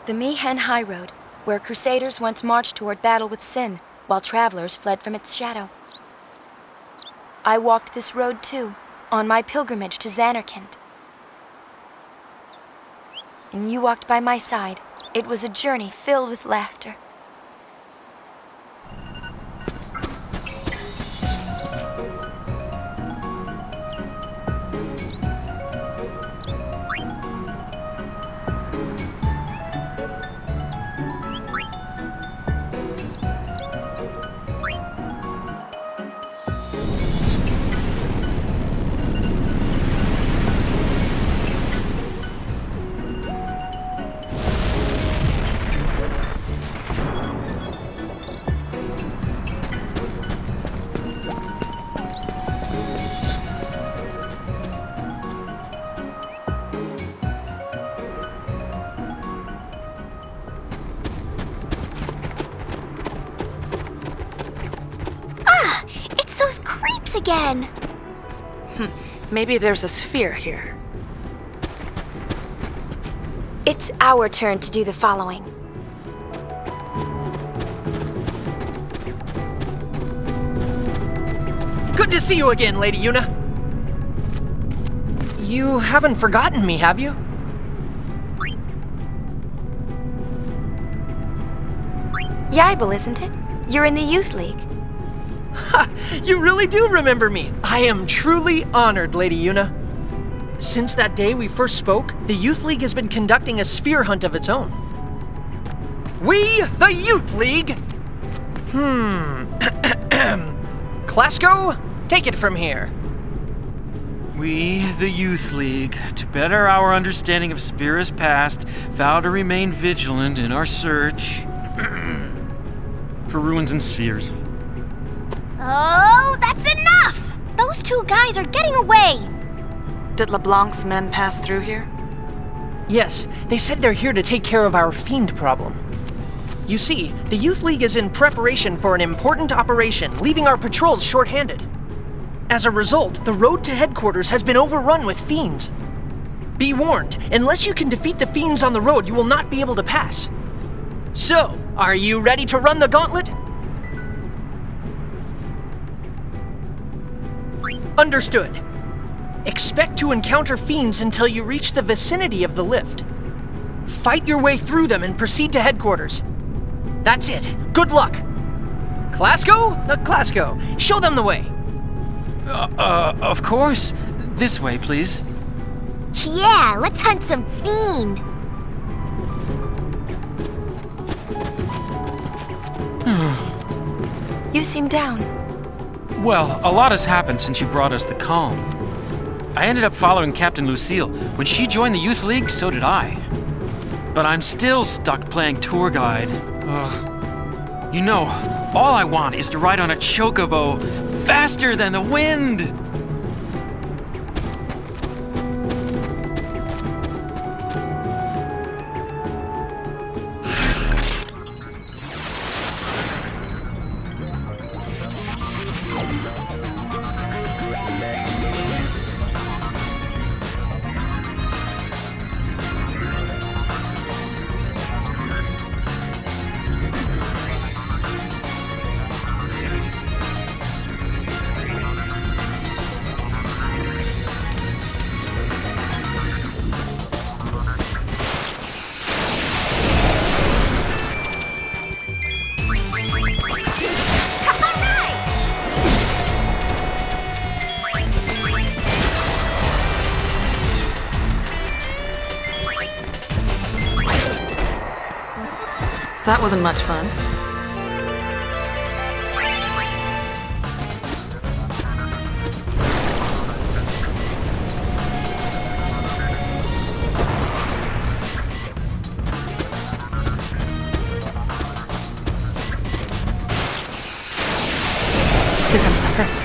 The Mi'ihen High Road, where Crusaders once marched toward battle with sin, while travelers fled from its shadow. I walked this road too, on my pilgrimage to Zanarkand. And you walked by my side. It was a journey filled with laughter. Those creeps again! Maybe there's a sphere here. It's our turn to do the following. Good to see you again, Lady Yuna. You haven't forgotten me, have you? Yaibel, isn't it? You're in the Youth League. Ha! You really do remember me. I am truly honored, Lady Yuna. Since that day we first spoke, the Youth League has been conducting a sphere hunt of its own. We, the Youth League! Clasko, take it from here. We, the Youth League, to better our understanding of Spira's past, vow to remain vigilant in our search for ruins and spheres. Oh, that's enough! Those two guys are getting away! Did LeBlanc's men pass through here? Yes, they said they're here to take care of our fiend problem. You see, the Youth League is in preparation for an important operation, leaving our patrols short-handed. As a result, the road to headquarters has been overrun with fiends. Be warned, unless you can defeat the fiends on the road, you will not be able to pass. So, are you ready to run the gauntlet? Understood. Expect to encounter fiends until you reach the vicinity of the lift. Fight your way through them and proceed to headquarters. That's it. Good luck. Clasko? Clasko, show them the way. Of course. This way, please. Yeah, let's hunt some fiend! You seem down. Well, a lot has happened since you brought us the calm. I ended up following Captain Lucille. When she joined the Youth League, so did I. But I'm still stuck playing tour guide. Ugh. You know, all I want is to ride on a chocobo faster than the wind! That wasn't much fun. Here comes the hurt.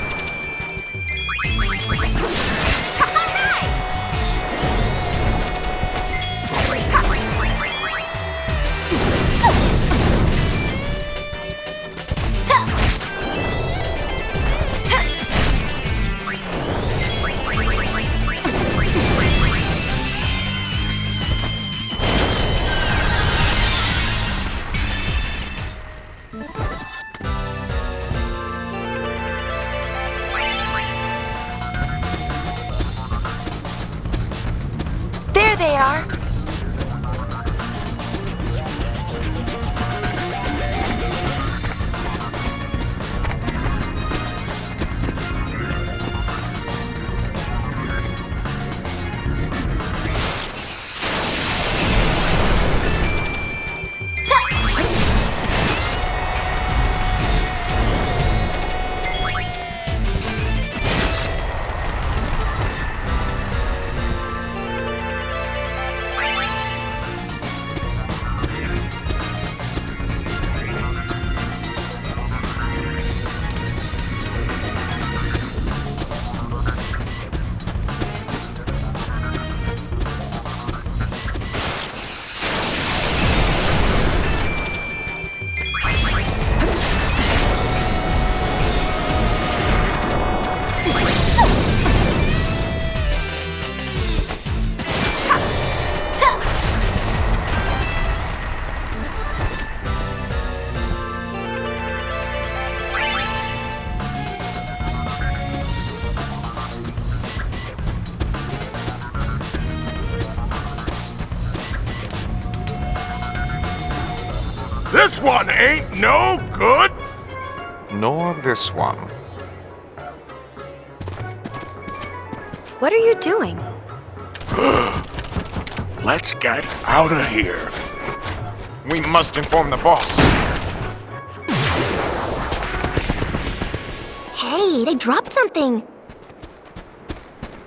one ain't no good. Nor this one. What are you doing? Let's get out of here. We must inform the boss. Hey, they dropped something.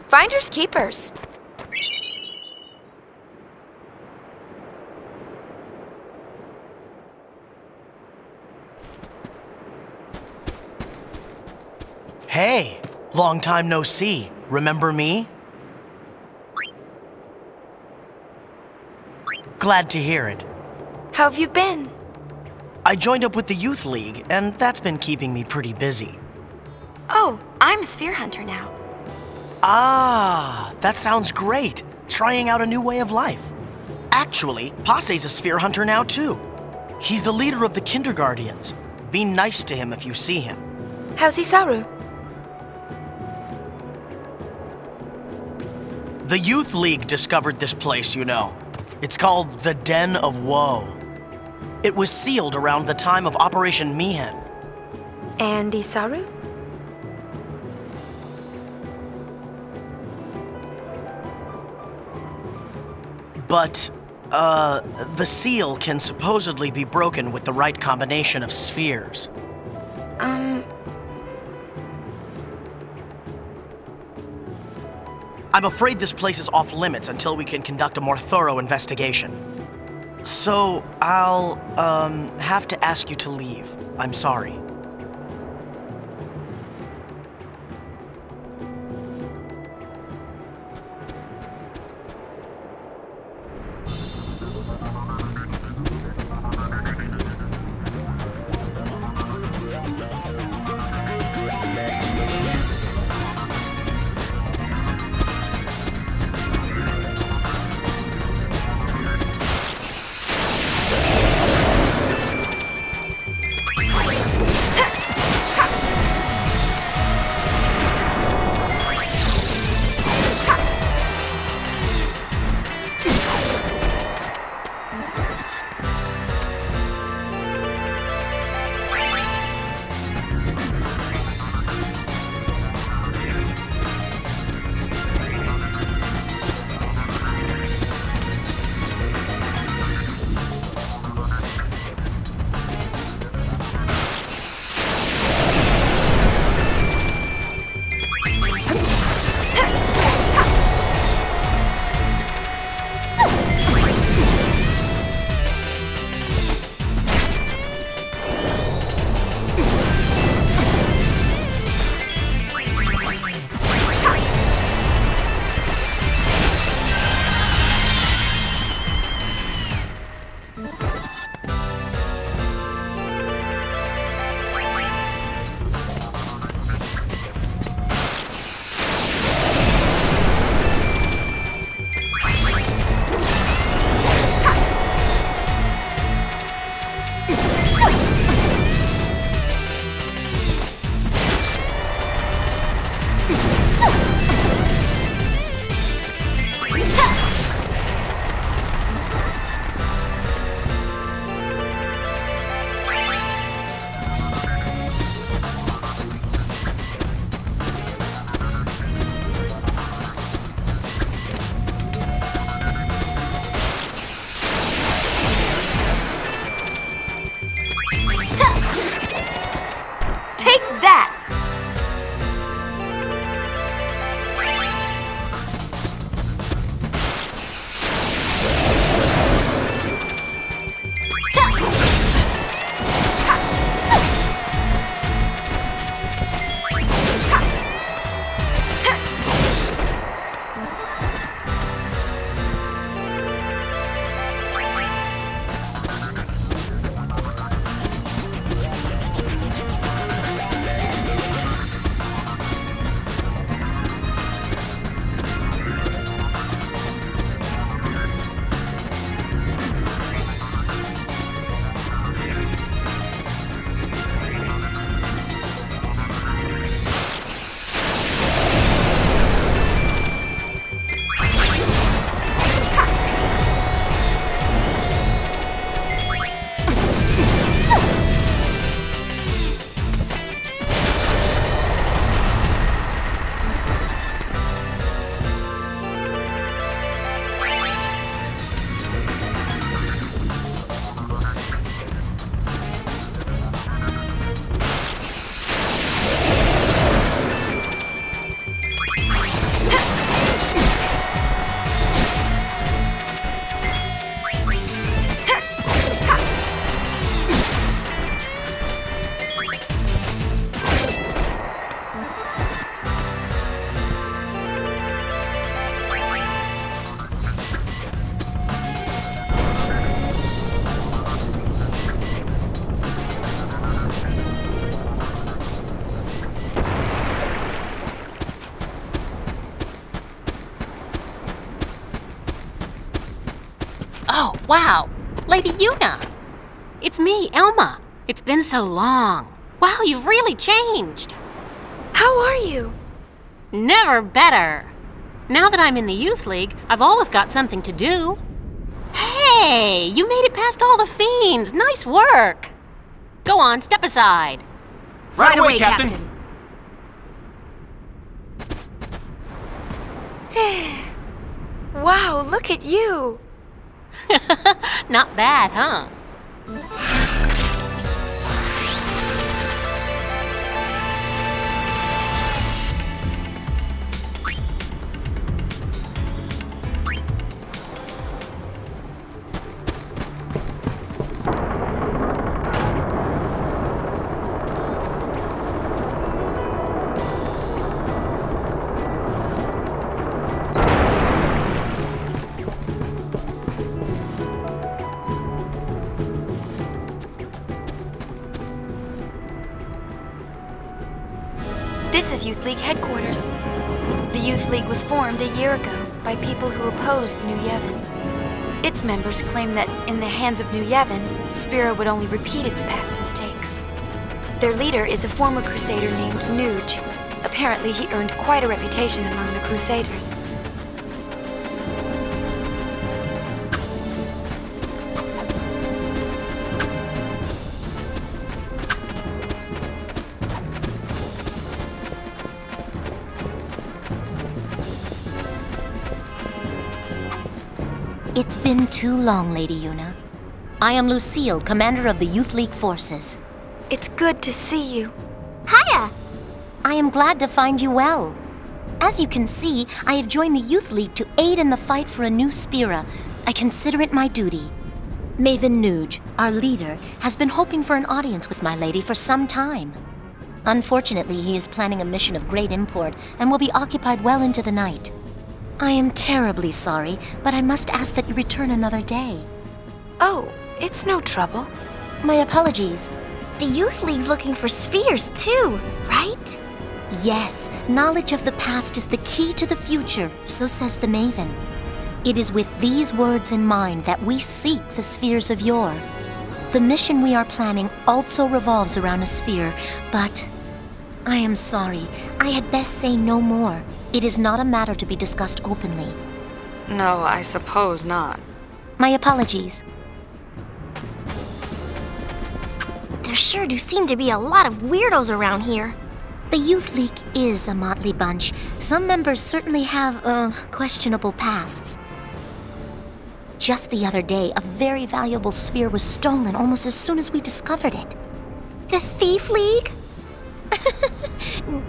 Finders keepers. Hey, long time no see. Remember me? Glad to hear it. How have you been? I joined up with the Youth League, and that's been keeping me pretty busy. Oh, I'm a sphere hunter now. Ah, that sounds great. Trying out a new way of life. Actually, Pase's a sphere hunter now too. He's the leader of the Kinderguardians. Be nice to him if you see him. How's Isaru? The Youth League discovered this place, you know. It's called the Den of Woe. It was sealed around the time of Operation Mihen. And Isaru? But, the seal can supposedly be broken with the right combination of spheres. I'm afraid this place is off limits until we can conduct a more thorough investigation. So, I'll, have to ask you to leave. I'm sorry. Oh, wow. Lady Yuna. It's me, Elma. It's been so long. Wow, you've really changed. How are you? Never better. Now that I'm in the Youth League, I've always got something to do. Hey, you made it past all the fiends. Nice work. Go on, step aside. Right away, Captain. Wow, look at you. Not bad, huh? This is Youth League headquarters. The Youth League was formed a year ago by people who opposed New Yevon. Its members claim that in the hands of New Yevon, Spira would only repeat its past mistakes. Their leader is a former Crusader named Nuge. Apparently, he earned quite a reputation among the Crusaders. It's been too long, Lady Yuna. I am Lucille, commander of the Youth League forces. It's good to see you. Hiya! I am glad to find you well. As you can see, I have joined the Youth League to aid in the fight for a new Spira. I consider it my duty. Maven Nuge, our leader, has been hoping for an audience with my lady for some time. Unfortunately, he is planning a mission of great import and will be occupied well into the night. I am terribly sorry, but I must ask that you return another day. Oh, it's no trouble. My apologies. The Youth League's looking for spheres too, right? Yes, knowledge of the past is the key to the future, so says the Maven. It is with these words in mind that we seek the spheres of yore. The mission we are planning also revolves around a sphere, but I am sorry. I had best say no more. It is not a matter to be discussed openly. No, I suppose not. My apologies. There sure do seem to be a lot of weirdos around here. The Youth League is a motley bunch. Some members certainly have, questionable pasts. Just the other day, a very valuable sphere was stolen almost as soon as we discovered it. The Thief League?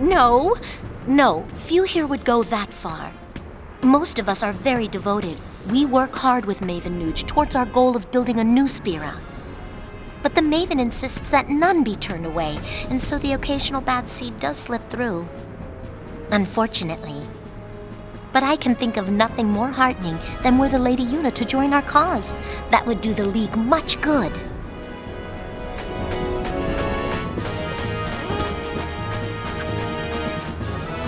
No, few here would go that far. Most of us are very devoted. We work hard with Maven Nuge towards our goal of building a new Spira. But the Maven insists that none be turned away, and so the occasional bad seed does slip through. Unfortunately. But I can think of nothing more heartening than were the Lady Yuna to join our cause. That would do the League much good.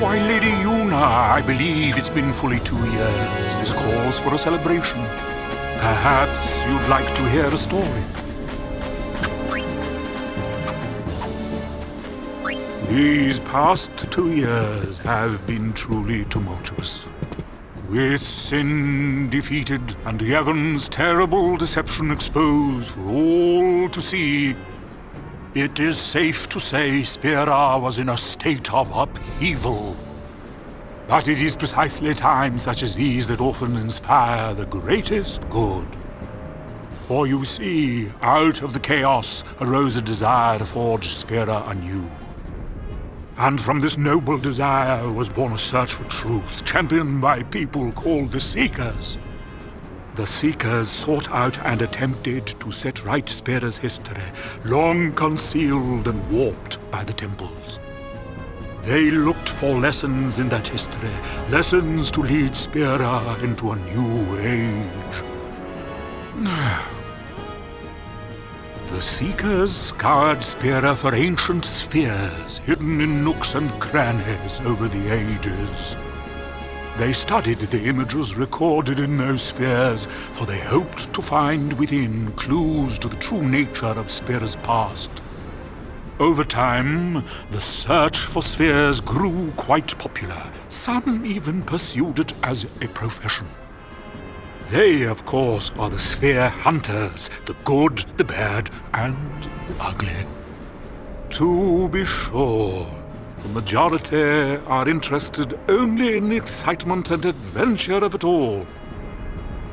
Why, Lady Yuna, I believe it's been fully 2 years. This calls for a celebration. Perhaps you'd like to hear a story. These past 2 years have been truly tumultuous. With Sin defeated and Yevon's terrible deception exposed for all to see, it is safe to say Spira was in a state of upheaval. But it is precisely times such as these that often inspire the greatest good. For you see, out of the chaos arose a desire to forge Spira anew. And from this noble desire was born a search for truth, championed by people called the Seekers. The Seekers sought out and attempted to set right Spira's history, long concealed and warped by the temples. They looked for lessons in that history, lessons to lead Spira into a new age. The Seekers scoured Spira for ancient spheres hidden in nooks and crannies over the ages. They studied the images recorded in those spheres, for they hoped to find within clues to the true nature of Spira's past. Over time, the search for spheres grew quite popular. Some even pursued it as a profession. They, of course, are the sphere hunters, the good, the bad, and the ugly. To be sure, the majority are interested only in the excitement and adventure of it all.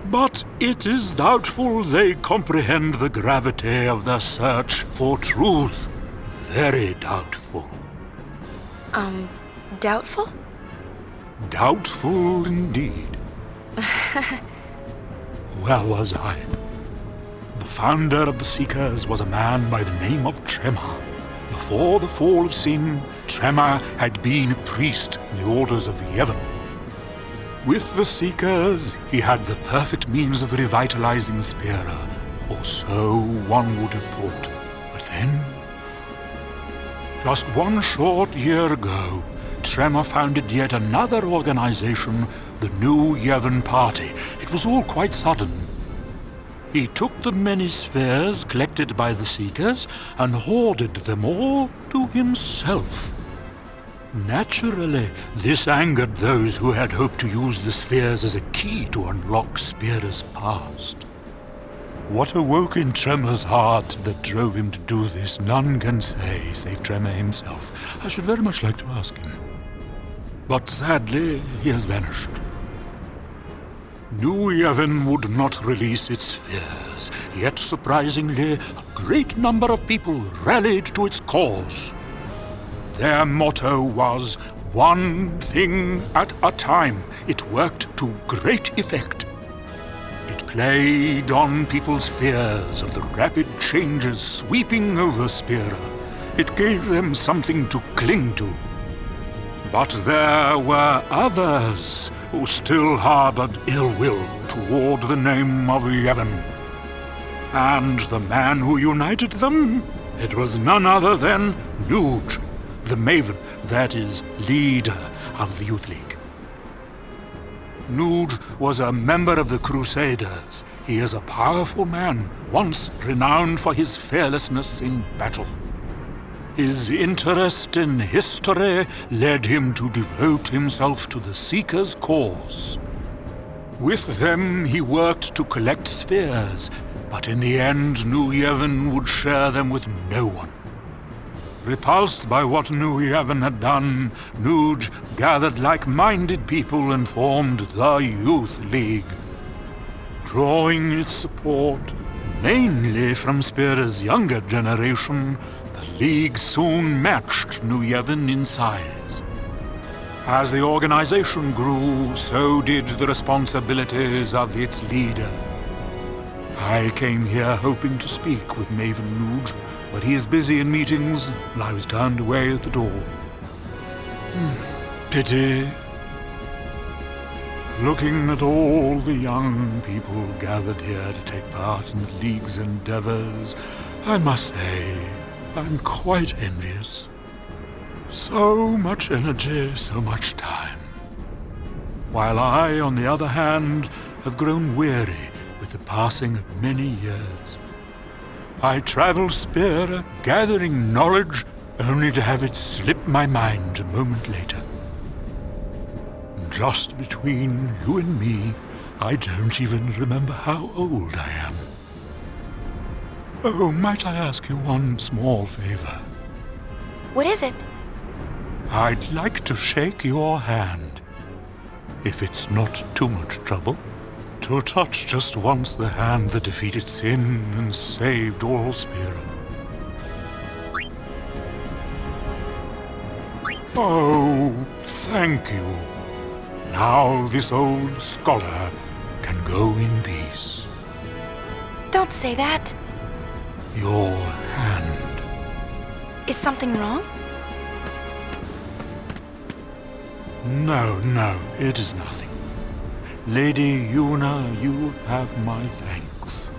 But it is doubtful they comprehend the gravity of the search for truth. Very doubtful. Doubtful? Doubtful indeed. Where was I? The founder of the Seekers was a man by the name of Tremor. Before the fall of sin, Tremor had been a priest in the orders of the Yevon. With the Seekers, he had the perfect means of revitalizing Spira, or so one would have thought. But then, just one short year ago, Tremor founded yet another organization, the New Yevon Party. It was all quite sudden. He took the many spheres collected by the Seekers and hoarded them all to himself. Naturally, this angered those who had hoped to use the spheres as a key to unlock Spira's past. What awoke in Tremor's heart that drove him to do this, none can say, save Tremor himself. I should very much like to ask him. But sadly, he has vanished. New Yevon would not release its spheres, yet surprisingly, a great number of people rallied to its cause. Their motto was, one thing at a time. It worked to great effect. It played on people's fears of the rapid changes sweeping over Spira. It gave them something to cling to. But there were others who still harbored ill will toward the name of Yevon. And the man who united them? It was none other than Nuge, the Maven, that is, leader of the Youth League. Nuge was a member of the Crusaders. He is a powerful man, once renowned for his fearlessness in battle. His interest in history led him to devote himself to the Seekers' cause. With them, he worked to collect spheres, but in the end, New Yevon would share them with no one. Repulsed by what New Yevon had done, Nuge gathered like-minded people and formed the Youth League. Drawing its support mainly from Spira's younger generation, the League soon matched New Yevon in size. As the organization grew, so did the responsibilities of its leader. I came here hoping to speak with Maven Nuge, but he is busy in meetings, and I was turned away at the door. Pity. Looking at all the young people gathered here to take part in the League's endeavors, I must say, I'm quite envious. So much energy, so much time. While I, on the other hand, have grown weary with the passing of many years. I travel Spira, gathering knowledge, only to have it slip my mind a moment later. Just between you and me, I don't even remember how old I am. Oh, might I ask you one small favor? What is it? I'd like to shake your hand, if it's not too much trouble. To touch just once the hand that defeated sin and saved all Spira. Oh, thank you. Now this old scholar can go in peace. Don't say that. Your hand. Is something wrong? No, it is nothing. Lady Yuna, you have my thanks.